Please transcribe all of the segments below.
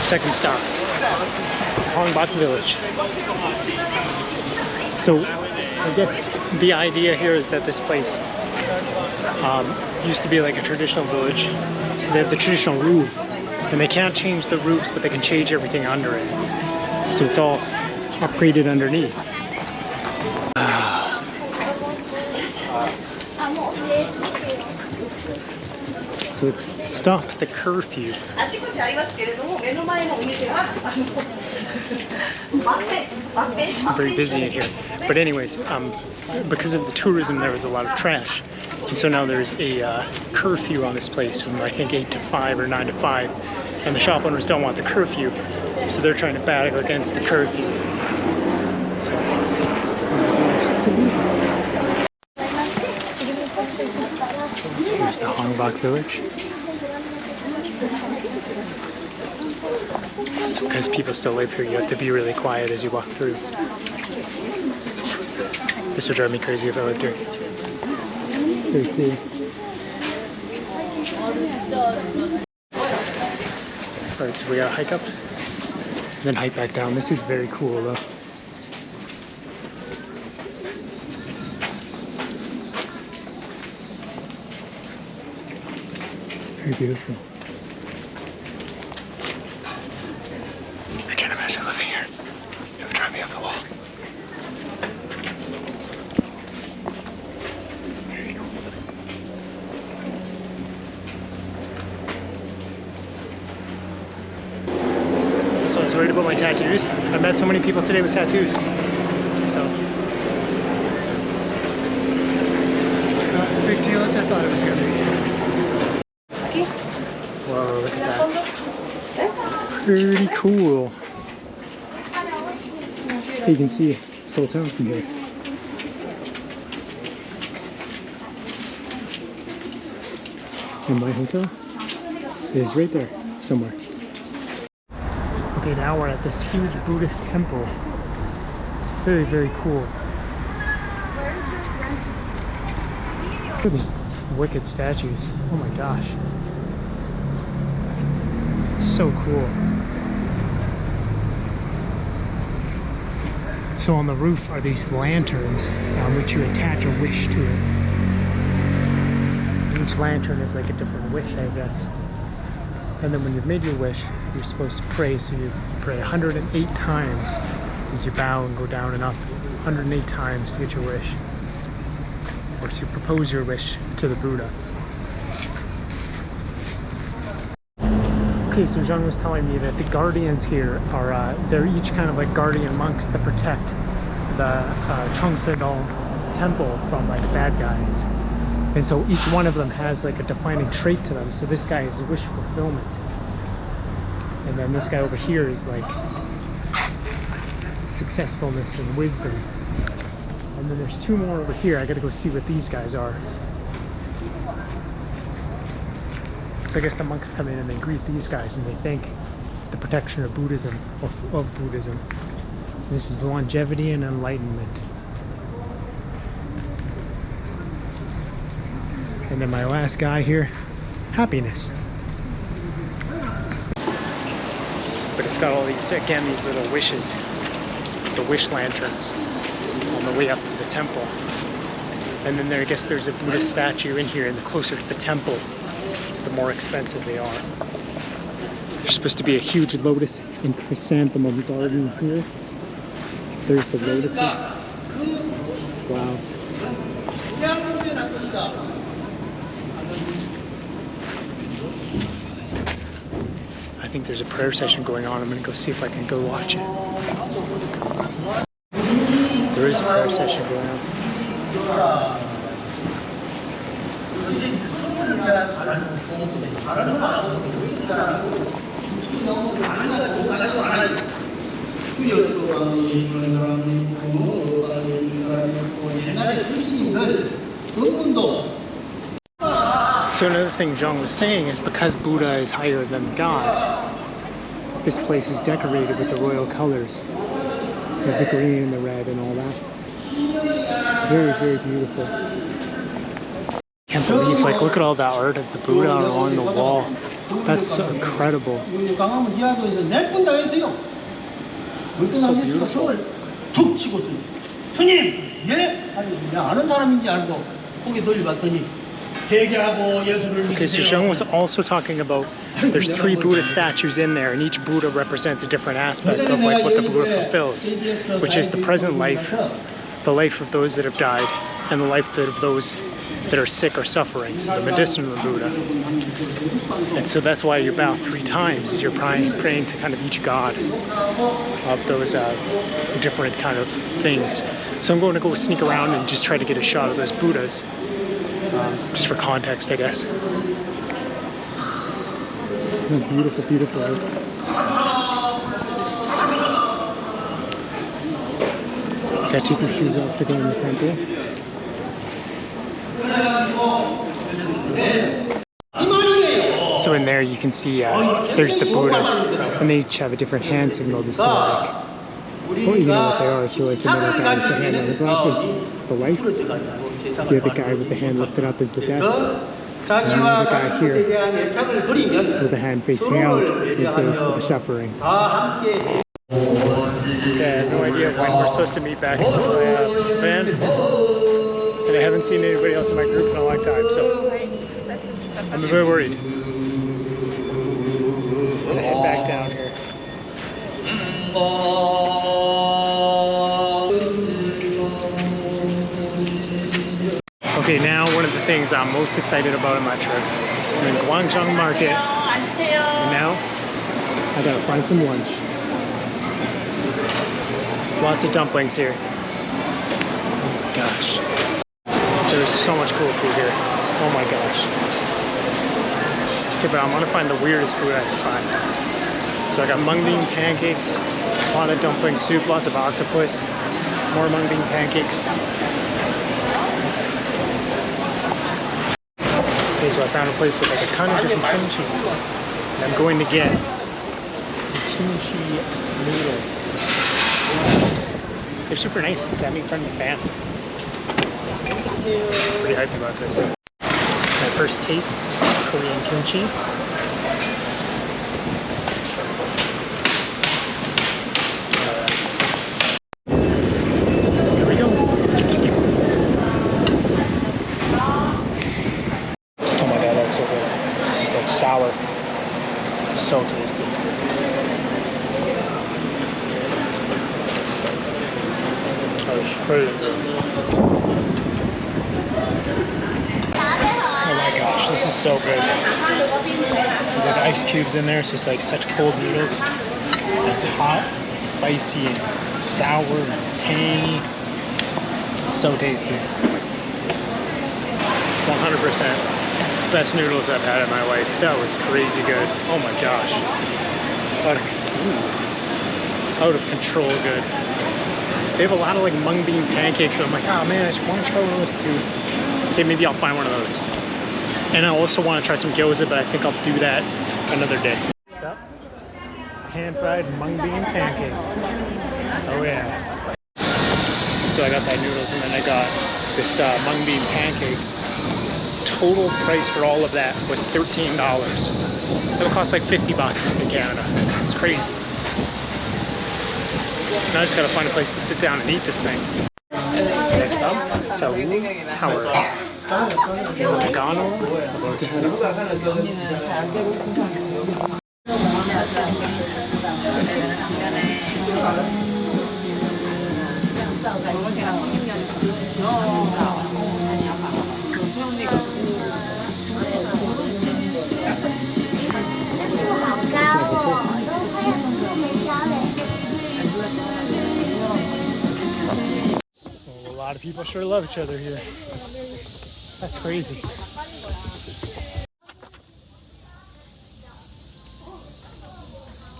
second stop, Hongbak Village. So I guess the idea here is that this place used to be like a traditional village. So they have the traditional roofs, and they can't change the roofs, but they can change everything under it. So it's all upgraded underneath. So it's stopped the curfew. Very busy in here. But anyways, because of the tourism, there was a lot of trash. And so now there's a curfew on this place from I think 8 to 5 or 9 to 5. And the shop owners don't want the curfew. So they're trying to battle against the curfew. So, here's the Hongbak Village. So because people still live here, you have to be really quiet as you walk through. This would drive me crazy if I lived here. Very cool. Alright, so we gotta hike up, then hike back down. This is very cool though. Very beautiful. I can't imagine living here. It would drive me up the wall. Very cool. So I was worried about my tattoos. I met so many people today with tattoos. So not a big deal as I thought it was gonna be. Whoa, look at that. Pretty cool. You can see Seoul town from here. And my hotel is right there somewhere. Okay, now we're at this huge Buddhist temple. Very, very cool. Look at these wicked statues. Oh my gosh. So cool. So on the roof are these lanterns on which you attach a wish to it. Each lantern is like a different wish, I guess. And then when you've made your wish, you're supposed to pray. So you pray 108 times as you bow and go down and up. 108 times to get your wish. Or to propose your wish to the Buddha. Okay, so Zhang was telling me that the guardians here are, they're each kind of like guardian monks that protect the Cheongse-dong temple from like bad guys. And so each one of them has like a defining trait to them. So this guy is wish fulfillment. And then this guy over here is like successfulness and wisdom. And then there's two more over here. I gotta go see what these guys are. So I guess the monks come in and they greet these guys and they thank the protection of Buddhism, of Buddhism. So this is longevity and enlightenment. And then my last guy here, happiness. But it's got all these, again, these little wishes, the wish lanterns on the way up to the temple. And then there, I guess there's a Buddha statue in here, and the closer to the temple, the more expensive they are. There's supposed to be a huge lotus and chrysanthemum garden here. There's the lotuses. Wow. I think there's a prayer session going on. I'm gonna go see if I can go watch it. There is a prayer session going on. So another thing Zhang was saying is because Buddha is higher than God, this place is decorated with the royal colors of the green and the red and all that. Very, very beautiful. Can't believe, like, look at all that art of the Buddha along the wall. That's incredible. 강화문 지하도에서 낼 당했어요. So beautiful. 툭 치고 스님 예? 아니 내가 아는 사람인지 알고 고개 돌려봤더니 회개하고 예수를 Okay, so Zheng was also talking about there's 3 Buddha statues in there, and each Buddha represents a different aspect of like what the Buddha fulfills, which is the present life, the life of those that have died, and the life of those that are sick or suffering, so the medicinal Buddha. And so that's why you bow 3 times, is you're praying to kind of each god of those different kind of things. So I'm going to go sneak around and just try to get a shot of those Buddhas, just for context, I guess. Oh, beautiful, beautiful. Gotta take your shoes off to go in the temple. So in there you can see there's the Buddhas, and they each have a different hand signal. This like, well, you know what they are. So like the middle guy with the hand on his lap is the life. The other guy with the hand lifted up is the death. And the other guy here with the hand facing out is those for the suffering. Okay, I have no idea when we're supposed to meet back in the van. And I haven't seen anybody else in my group in a long time, so I'm a bit worried. I'm gonna head back down here. Okay, now one of the things I'm most excited about on my trip. I'm in Guangzhou Market, and now I gotta find some lunch. Lots of dumplings here. Oh my gosh. There's so much cool food here. Oh my gosh. Okay, but I'm gonna find the weirdest food I can find. So I got mung bean pancakes, a lot of dumpling soup, lots of octopus, more mung bean pancakes. Okay, so I found a place with like a ton of different kimchi. And I'm going to get kimchi noodles. They're super nice. They sent me from the fan. Pretty hyped about this. My first taste of Korean kimchi. Here we go. Oh my god, that's so good. It's just like sour. So tasty. Oh, it's crazy. Oh my gosh, this is so good. There's like ice cubes in there. It's just like such cold noodles. And it's hot, spicy, and sour, and tangy. So tasty. 100% best noodles I've had in my life. That was crazy good. Oh my gosh. Out of control good. They have a lot of like mung bean pancakes. So I'm like, oh man, I just want to try one of those too. Okay, maybe I'll find one of those. And I also want to try some gyoza, but I think I'll do that another day. Next up, pan-fried mung bean pancake. Oh yeah. So I got that noodles, and then I got this mung bean pancake. Total price for all of that was $13. It'll cost like 50 bucks in Canada. It's crazy. Now I just gotta find a place to sit down and eat this thing. Next up, Seoul Tower. Gano, about to head up. A lot of people sure love each other here. That's crazy.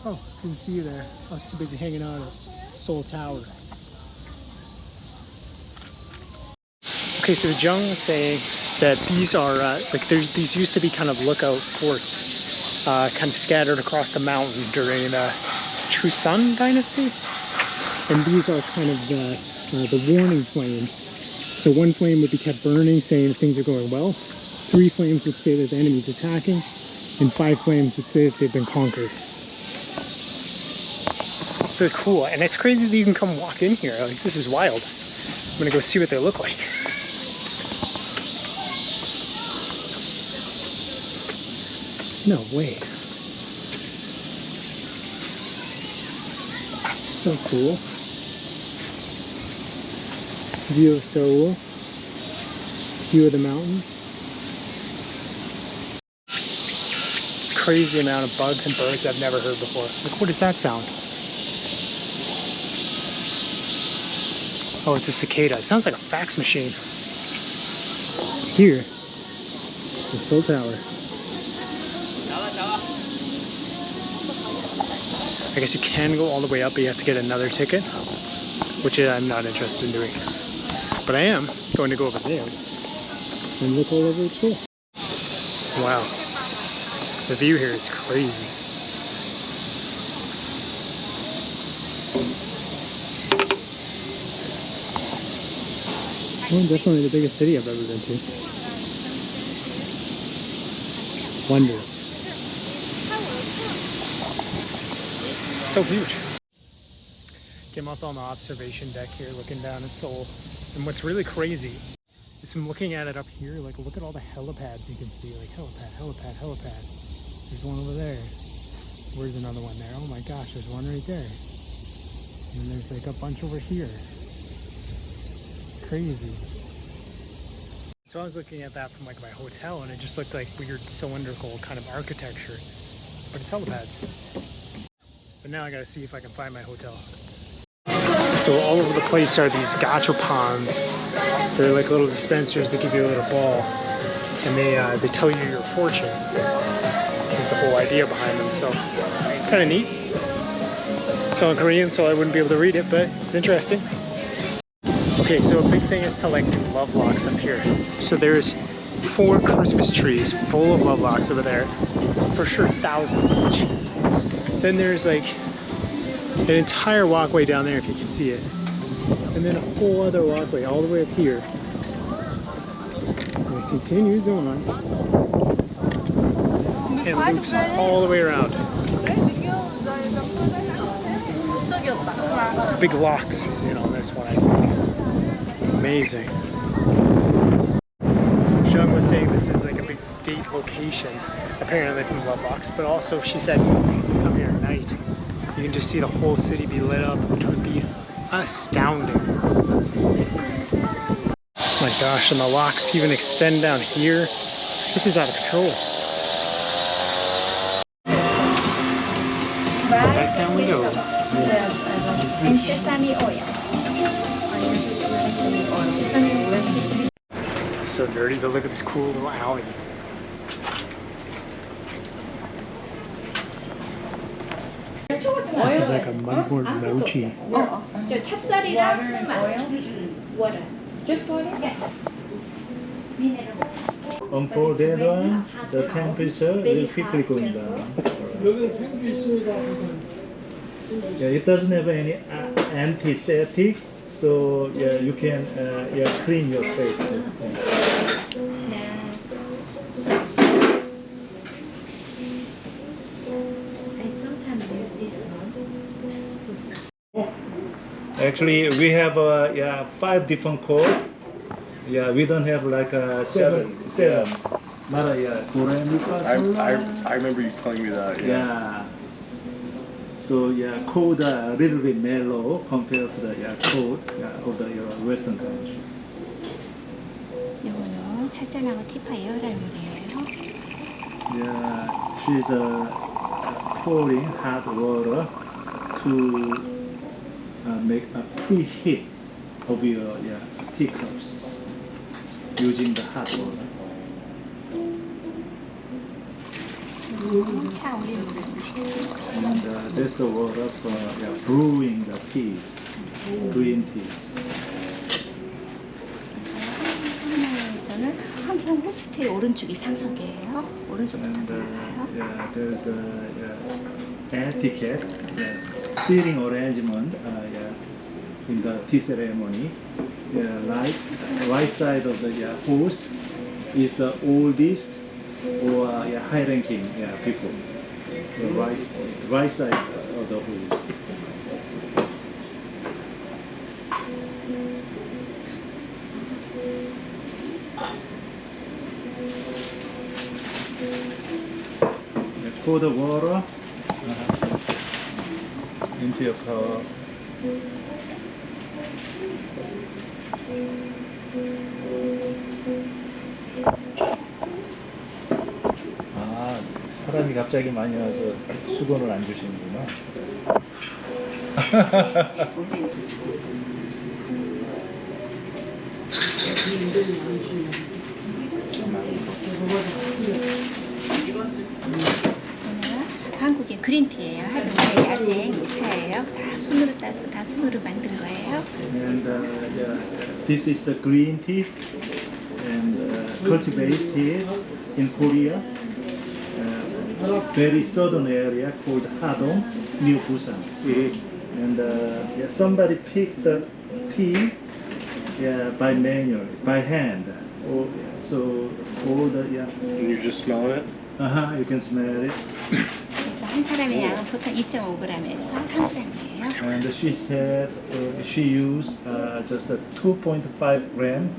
Oh, didn't see you there. I was too busy hanging out at Seoul Tower. Okay, so Jung saying that these are these used to be kind of lookout forts, kind of scattered across the mountain during the Chuseon dynasty, and these are kind of the warning flames. So one flame would be kept burning, saying that things are going well. 3 flames would say that the enemy's attacking, in 5 flames would say that they've been conquered. They're cool, and it's crazy that you can come walk in here. Like, this is wild. I'm gonna go see what they look like. No way. So cool. View of Seoul. View of the mountains. Crazy amount of bugs and birds I've never heard before. Like, what does that sound? Oh, it's a cicada. It sounds like a fax machine. Here, the Seoul Tower. I guess you can go all the way up, but you have to get another ticket, which I'm not interested in doing. But I am going to go over there and look all over Seoul. Wow. The view here is crazy. Well, definitely the biggest city I've ever been to. Wonders. So huge. Came up on the observation deck here looking down at Seoul. And what's really crazy is from looking at it up here, like look at all the helipads you can see. Like helipad, helipad, helipad. There's one over there. Where's another one there? Oh my gosh, there's one right there. And then there's like a bunch over here. Crazy. So I was looking at that from like my hotel and it just looked like weird cylindrical kind of architecture. But it's helipads. But now I gotta see if I can find my hotel. So all over the place are these gachapons. They're like little dispensers that give you a little ball. And they tell you your fortune. Is the whole idea behind them. So kind of neat. It's all in Korean, so I wouldn't be able to read it, but it's interesting. Okay, so a big thing is to like do love locks up here. So there's 4 Christmas trees full of love locks over there. For sure, thousands each. Then there's like an entire walkway down there if you can see it. And then a whole other walkway all the way up here. And it continues on. And loops all the way around. Big locks is in on this one, I think. Amazing. Jung was saying this is like a big date location, apparently from Love Locks, but also she said come here at night, you can just see the whole city be lit up, which would be astounding. Oh my gosh, and the locks even extend down here. This is out of control. Back down we go. And sesame oil. So dirty, but look at this cool little alley. This is like a mudboard mochi. 저 찹쌀이랑 술만. Water. Just water? Yes. Mineral. For that one, the temperature will quickly go down. Yeah, it doesn't have any antiseptic, so yeah, you can clean your face too. I sometimes use this one. Actually, we have 5 different codes. Yeah, we don't have like a seven. Not a do re mi fa sol la. I remember you telling me that. Yeah. So yeah, code a little bit mellow compared to the code of the Western country. 이거요. 찻잔하고 티파이어 랄물이에요. Yeah, she's pouring hot water to make a preheat of your teacups using the hot water. 차 우리는 And that's the water for brewing the teas, green teas. 한국에서는 항상 호스트의 오른쪽이 상석이에요. 오른쪽부터 And 들어가요. there's etiquette, seating arrangement in the tea ceremony. Like right side of the host is the oldest or yeah, high-ranking people. The right side of the host. Pour the water into your cup. 아, 사람이 갑자기 많이 와서 수건을 안 주시는구나. 한국의 그린티예요. 하루에 야생 무차예요. 다 손으로 따서 다 손으로 만든 거예요. And yeah, this is the green tea and cultivated here in Korea. Very southern area called Hadong, near Busan. And yeah, somebody picked the tea by manual, by hand. So all the And you're just smelling it? you can smell it. 그래서 한 사람의 양은 보통 2.5g에서 3g이에요. And she said she used just 2.5 gram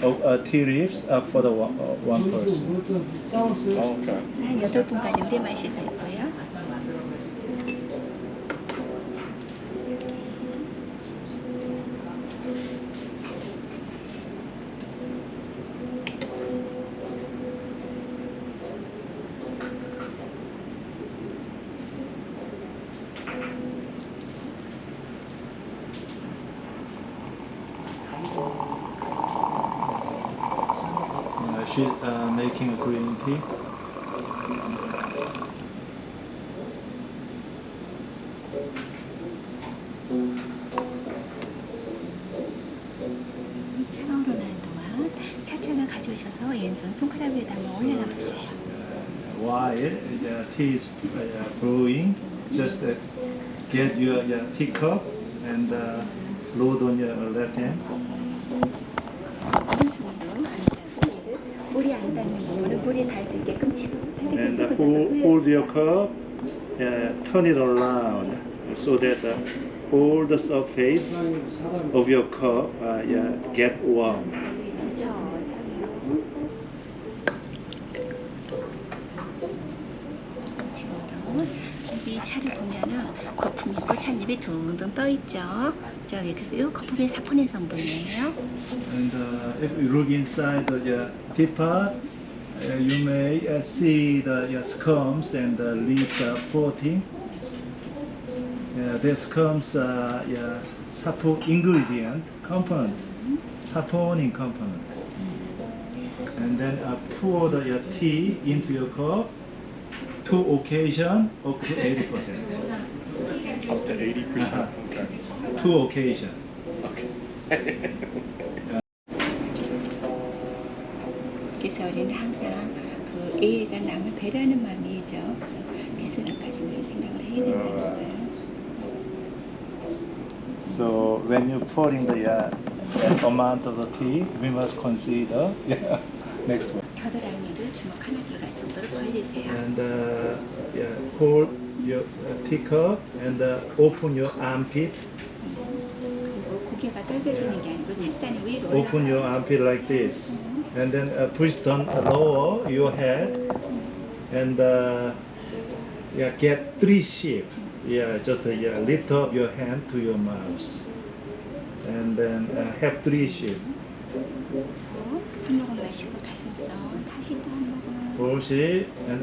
of tea leaves for the one person. Oh, okay. 그래서 한 8분까지 우려 마실 수 있고요. She's making a green tea. 차가우르는 동안 차잔을 가져오셔서 왼손 손가락 위에다 한번 올려놔 보세요. While tea is brewing, just get your teacup and load on your left hand. 오른손으로 항상 물이 안 닿는 부분은 물이 닿을 수 있게끔 지그하게 And 손을 hold your cup, turn it around so that all the surface of your cup get warm. 지금도 이 차를 보면은 거품이 꽃찻잎이 둥둥 떠 있죠. 그래서 이 거품이 사포닌 성분이에요. And if you look inside the teapot, you may see the scones and the leaves are floating. The scones are sapo ingredient component, saponin component. And then pour the tea into your cup. To occasion up to 80%. Up to 80%? Okay. To occasion. 그래서 우리는 항상 그 애가 남을 배려하는 마음이죠. 그래서 디스랑까지 늘 생각을 해야 된다는 거예요. So when you're pouring the amount of the tea, we must consider next one. 겨드랑이를 주먹 하나 들어갈 정도로 벌리세요. And hold your teacup and open your armpit. 그리고 고개가 떨겨지는 게 아니고 찻잔이 위로 Open your armpit like this. And then please don't lower your head. And get three sheep. Just lift up your hand to your mouth. And then have three sheep. 한 모금 마시고 가슴속 다시 또 한 모금. Push it and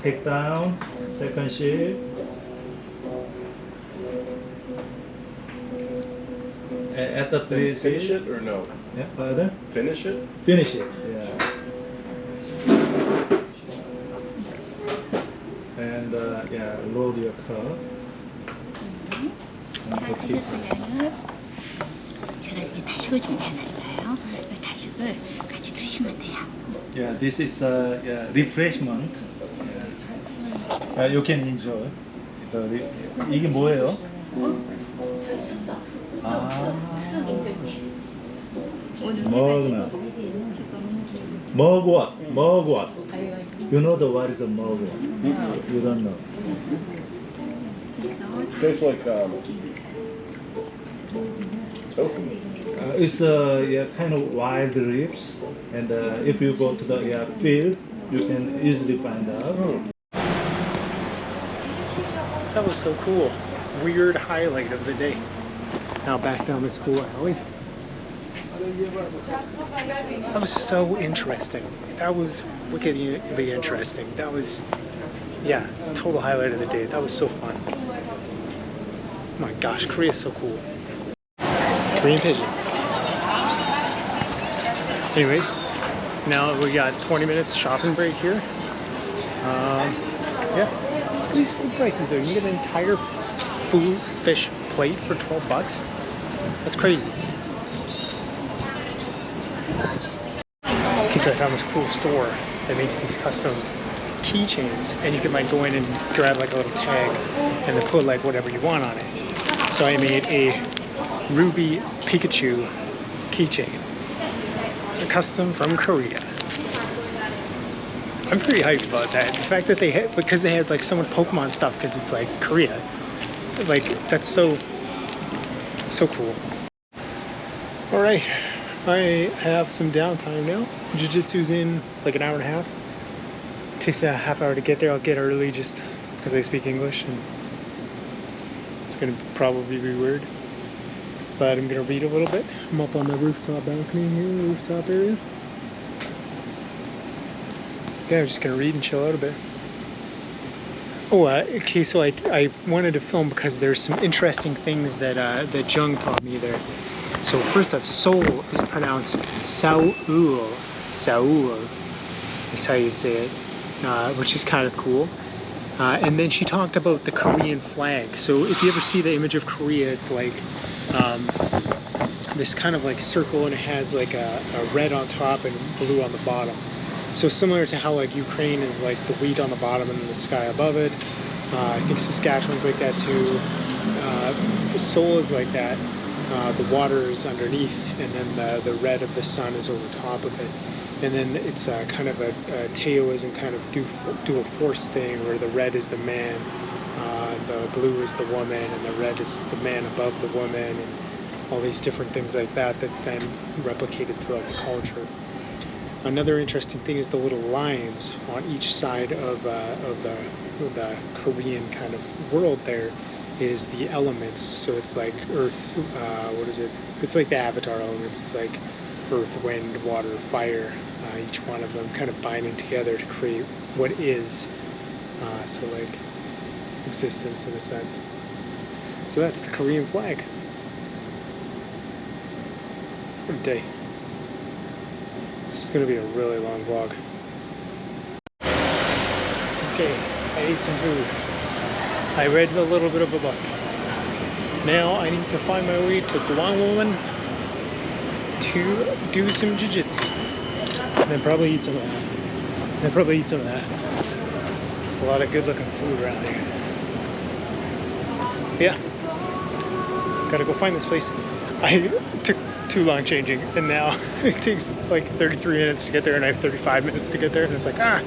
take down. Second sheep. At the three Finish sheep. it or no? Yeah, pardon? Finish it? Finish it. Yeah. And load your cup. 다 드셨으면은 제가 여기 다식을 준비해놨어요. 이 다식을 같이 드시면 돼요. Yeah, this is the refreshment. You can enjoy. 이게 뭐예요? 쑥떡. 아. 쑥 인절미. 오늘 먹나? 지금 Mugwort. Mugwort. You know the what is a mugwort? You don't know. Tastes like tofu. It's yeah, kind of wild ribs, and if you go to the field, you can easily find out. That was so cool. Weird highlight of the day. Now back down this cool alley. That was so interesting. That was wickedly interesting. That was, yeah, total highlight of the day. That was so fun. Oh my gosh, Korea's so cool. Korean pigeon. Anyways, now we got 20 minutes shopping break here. Yeah, these food prices though, you get an entire fish plate for 12 bucks. That's crazy. Okay, so I found this cool store that makes these custom keychains, and you can like go in and grab like a little tag and then put like whatever you want on it. So I made a Ruby Pikachu keychain, custom from Korea. I'm pretty hyped about that. The fact that they had, because they had like so much Pokemon stuff, because it's like Korea, like that's so cool. All right, I have some downtime now. Jiu-Jitsu's in like an hour and a half. It takes a half hour to get there. I'll get early just because I speak English, and it's gonna probably be weird. But I'm gonna read a little bit. I'm up on the rooftop balcony here, rooftop area. Yeah, I'm just gonna read and chill out a bit. Oh, okay, so I wanted to film because there's some interesting things that that Jung taught me there. So first up, Seoul is pronounced Seoul. Seoul is how you say it, which is kind of cool. And then she talked about the Korean flag. So if you ever see the image of Korea, it's like this kind of like circle, and it has like a red on top and blue on the bottom. So similar to how like Ukraine is like the wheat on the bottom and the sky above it. I think Saskatchewan's like that too. Seoul is like that. The water is underneath, and then the red of the sun is over top of it. And then it's kind of a Taoism kind of dual force thing, where the red is the man, the blue is the woman, and the red is the man above the woman, and all these different things like that that's then replicated throughout the culture. Another interesting thing is the little lines on each side of the Korean kind of world there is the elements. So it's like earth, what is it? It's like the Avatar elements. It's like earth, wind, water, fire, each one of them kind of binding together to create what is. So like existence in a sense. So that's the Korean flag. What a day. This is going to be a really long vlog. Okay, I ate some food. I read a little bit of a book. Now I need to find my way to Gwangwon to do some jiu-jitsu. And then probably eat some of that. There's a lot of good looking food around here. Yeah. Gotta go find this place. I took too long changing, and now it takes like 33 minutes to get there, and I have 35 minutes to get there, and it's like, ah.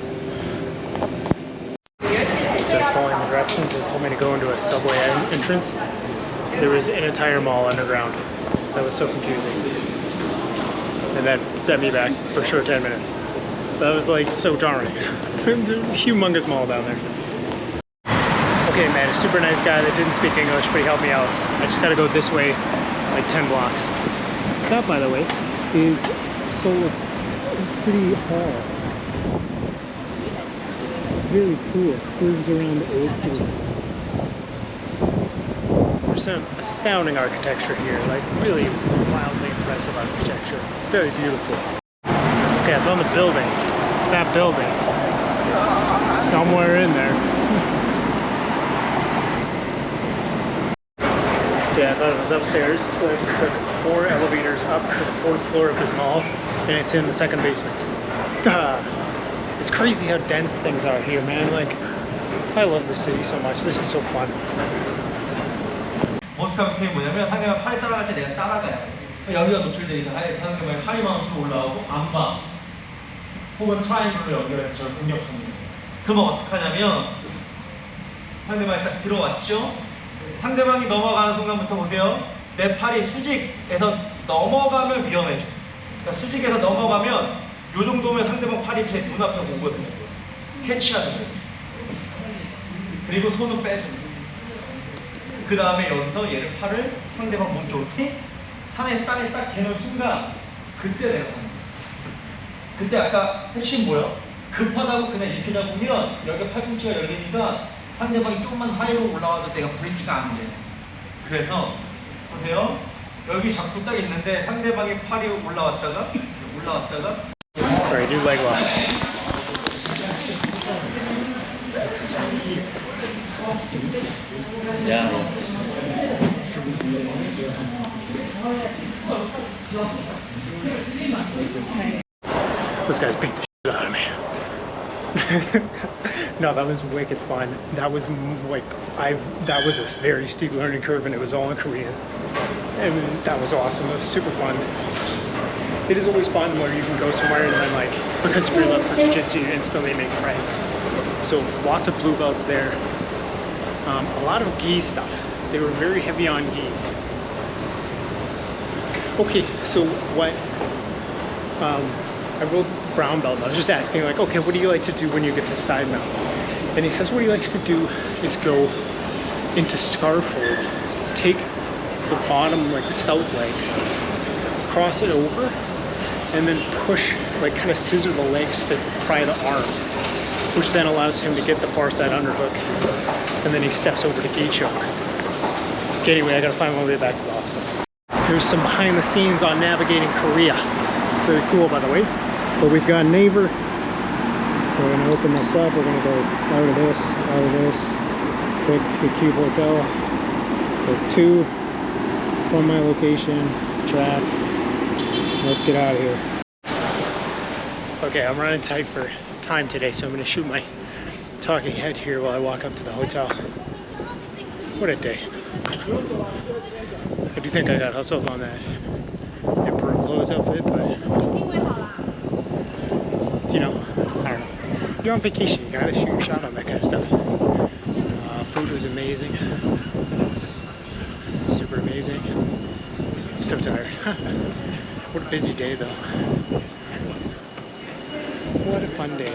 So I was following the directions. They told me to go into a subway entrance. There was an entire mall underground. That was so confusing. And that set me back for sure 10 minutes. That was like so jarring. Humongous mall down there. Okay, man, a super nice guy that didn't speak English, but he helped me out. I just gotta go this way, like 10 blocks. That, by the way, is Seoul's City Hall. Very cool. Curves around the old city. There's some astounding architecture here, like really wildly impressive architecture. It's very beautiful. Okay, I found the building. It's that building. Somewhere in there. Yeah, I thought it was upstairs, so I just took 4 elevators up to the 4th floor of this mall, and it's in the 2nd basement. It's crazy how dense things are here, man. Like, I love this city so much. This is so fun. 머스카스는 뭐냐면 상대방 팔 따라갈 때 내가 따라가요. 여기가 노출되니까 상대방이 팔이 마음으로 올라오고 안 봐. 혹은 트라이앵글로 연결해서 저를 공격합니다. 그러면 어떡하냐면 상대방이 딱 들어왔죠? 상대방이 넘어가는 순간부터 보세요. 내 팔이 수직에서 넘어가면 위험해져. 그러니까 수직에서 넘어가면 요 정도면 상대방 팔이 제 눈앞에 오거든요. 캐치하는 거예요. 그리고 손은 빼줍니다. 그 다음에 여기서 얘를 팔을 상대방 몸쪽으로 틱 산에 땅에 딱 개는 순간 그때 내가 가는 거예요. 그때 아까 핵심 뭐야? 급하다고 그냥 이렇게 잡으면 여기가 팔꿈치가 열리니까 상대방이 조금만 하이로 올라와도 내가 브레이크가 안 돼. 그래서 보세요. 여기 잡고 딱 있는데 상대방이 팔이 올라왔다가 Alright, do leg lock. Yeah. Those guys beat the shit out of me. No, that was wicked fun. That was that was a very steep learning curve, and it was all in Korean. And that was awesome. It was super fun. It is always fun where you can go somewhere and then, like, because of your love for jiu-jitsu, you instantly make friends. So lots of blue belts there. A lot of gi stuff. They were very heavy on gis. Okay, so what? I wrote brown belt. I was just asking, like, okay, what do you like to do when you get to side mount? And he says what he likes to do is go into scarf hold, take the bottom, like the stout leg, cross it over, and then push, like kind of scissor the legs to pry the arm, which then allows him to get the far side underhook, and then he steps over to gi choke. Okay, anyway, I gotta find my way back to Boston. Here's some behind the scenes on navigating Korea. Very cool, by the way. But we've got Naver. We're gonna open this up. We're gonna go out of this, click the Cube Hotel, click 2, from my location, track. Let's get out of here. Okay, I'm running tight for time today, so I'm gonna shoot my talking head here while I walk up to the hotel. What a day. I do think I got hustled on that emperor clothes outfit, but you know, I don't know. You're on vacation, you gotta shoot your shot on that kind of stuff. Food was amazing. Super amazing. I'm so tired. What a busy day though. What a fun day.